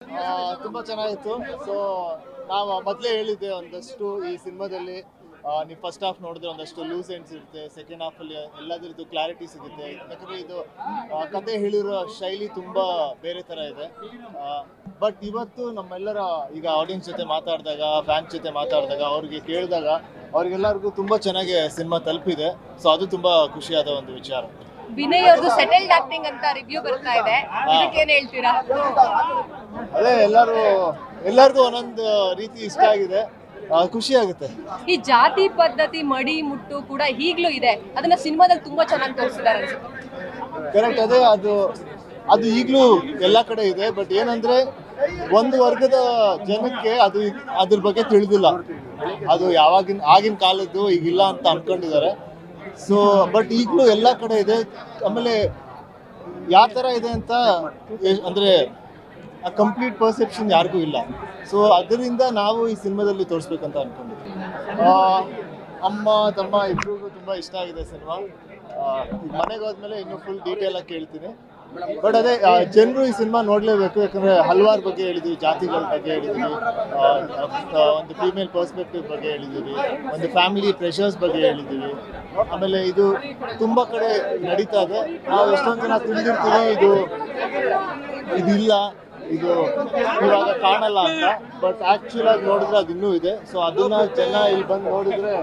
ತುಂಬಾ ಚೆನ್ನಾಗಿತ್ತು. ಸೊ ನಾವು ಮೊದಲೇ ಹೇಳಿದ್ದೆ ಒಂದಷ್ಟು ಈ ಸಿನಿಮಾದಲ್ಲಿ ನೀವು ಫಸ್ಟ್ ಹಾಫ್ ನೋಡಿದ್ರೆ ಒಂದಷ್ಟು ಲೂಸ್ ಎಂಡ್ಸ್ ಇರುತ್ತೆ, ಸೆಕೆಂಡ್ ಹಾಫಲ್ಲಿ ಎಲ್ಲದರದ್ದು ಕ್ಲಾರಿಟಿ ಸಿಗುತ್ತೆ. ಯಾಕಂದರೆ ಇದು ಕತೆ ಹೇಳಿರೋ ಶೈಲಿ ತುಂಬ ಬೇರೆ ಥರ ಇದೆ. ಬಟ್ ಇವತ್ತು ನಮ್ಮೆಲ್ಲರ ಈಗ ಆಡಿಯನ್ಸ್ ಜೊತೆ ಮಾತಾಡಿದಾಗ, ಫ್ಯಾನ್ಸ್ ಜೊತೆ ಮಾತಾಡಿದಾಗ, ಅವ್ರಿಗೆ ಕೇಳಿದಾಗ ಅವ್ರಿಗೆಲ್ಲರಿಗೂ ತುಂಬ ಚೆನ್ನಾಗಿ ಸಿನಿಮಾ ತಲುಪಿದೆ. ಸೊ ಅದು ತುಂಬ ಖುಷಿಯಾದ ಒಂದು ವಿಚಾರ. ವಿನಯ್ ಅವ್ರದ್ದು ಸೆಟಲ್ಡ್ ಆಕ್ಟಿಂಗ್ ಅಂತ ರಿವ್ಯೂ ಬರ್ತಾ ಇದೆ, ಇದಕ್ಕೇನು ಹೇಳ್ತೀರಾ? ಅದೇ ಎಲ್ಲರಿಗೂ ಒಂದೊಂದು ರೀತಿ ಇಷ್ಟ ಆಗಿದೆ, ಖುಷಿ ಆಗುತ್ತೆ. ಈ ಜಾತಿ ಪದ್ಧತಿ ಮಡಿ ಮುಟ್ಟು ಕೂಡ ಈಗಲೂ ಇದೆ, ಅದನ್ನ ಸಿನಿಮಾದಲ್ಲಿ ತುಂಬಾ ಚೆನ್ನಾಗಿ ತೋರಿಸಿದ್ದಾರೆ ಅನ್ಸುತ್ತೆ. ಕರೆಕ್ಟ್, ಅದೇ ಅದು ಈಗಲೂ ಎಲ್ಲ ಕಡೆ ಇದೆ. ಬಟ್ ಏನಂದ್ರೆ ಒಂದು ವರ್ಗದ ಜನಕ್ಕೆ ಅದ್ರ ಬಗ್ಗೆ ತಿಳಿದಿಲ್ಲ. ಅದು ಆಗಿನ ಕಾಲದ್ದು ಈಗಿಲ್ಲ ಅಂತ ಅನ್ಕೊಂಡಿದ್ದಾರೆ. ಸೊ ಬಟ್ ಈಗಲೂ ಎಲ್ಲ ಕಡೆ ಇದೆ. ಆಮೇಲೆ ಯಾವ ಥರ ಇದೆ ಅಂತ ಅಂದರೆ ಆ ಕಂಪ್ಲೀಟ್ ಪರ್ಸೆಪ್ಷನ್ ಯಾರಿಗೂ ಇಲ್ಲ. ಸೊ ಅದರಿಂದ ನಾವು ಈ ಸಿನಿಮಾದಲ್ಲಿ ತೋರಿಸ್ಬೇಕಂತ ಅನ್ಕೊಂಡಿದ್ವಿ. ಅಮ್ಮ ತಮ್ಮ ಇಬ್ಬರಿಗೂ ತುಂಬ ಇಷ್ಟ ಆಗಿದೆ ಸಿನಿಮಾ. ಮನೆಗೆ ಹೋದ್ಮೇಲೆ ಇನ್ನೂ ಫುಲ್ ಡೀಟೇಲ್ ಆಗಿ ಕೇಳ್ತೀನಿ. ಬಟ್ ಅದೇ ಜನರು ಈ ಸಿನಿಮಾ ನೋಡಲೇಬೇಕು. ಯಾಕಂದರೆ ಹಲವಾರು ಬಗ್ಗೆ ಹೇಳಿದ್ವಿ, ಜಾತಿಗಳ ಬಗ್ಗೆ ಹೇಳಿದ್ವಿ, ಒಂದು ಫೀಮೇಲ್ ಪರ್ಸ್ಪೆಕ್ಟಿವ್ ಬಗ್ಗೆ ಹೇಳಿದ್ದೀವಿ, ಒಂದು ಫ್ಯಾಮಿಲಿ ಪ್ರೆಷರ್ಸ್ ಬಗ್ಗೆ ಹೇಳಿದ್ದೀವಿ. ಆಮೇಲೆ ಇದು ತುಂಬ ಕಡೆ ನಡೀತಾ ಇದೆ. ನಾವು ಎಷ್ಟೊಂದು ಜನ ತಿಳಿದಿರ್ತೀವಿ ಇದಿಲ್ಲ, ಇದು ಇವಾಗ ಕಾಣಲ್ಲ ಅಂತ. ಬಟ್ ಆ್ಯಕ್ಚುಲಾಗಿ ನೋಡಿದ್ರೆ ಅದು ಇನ್ನೂ ಇದೆ. ಸೊ ಅದನ್ನ ಜನ ಇಲ್ಲಿ ಬಂದು ನೋಡಿದ್ರೆ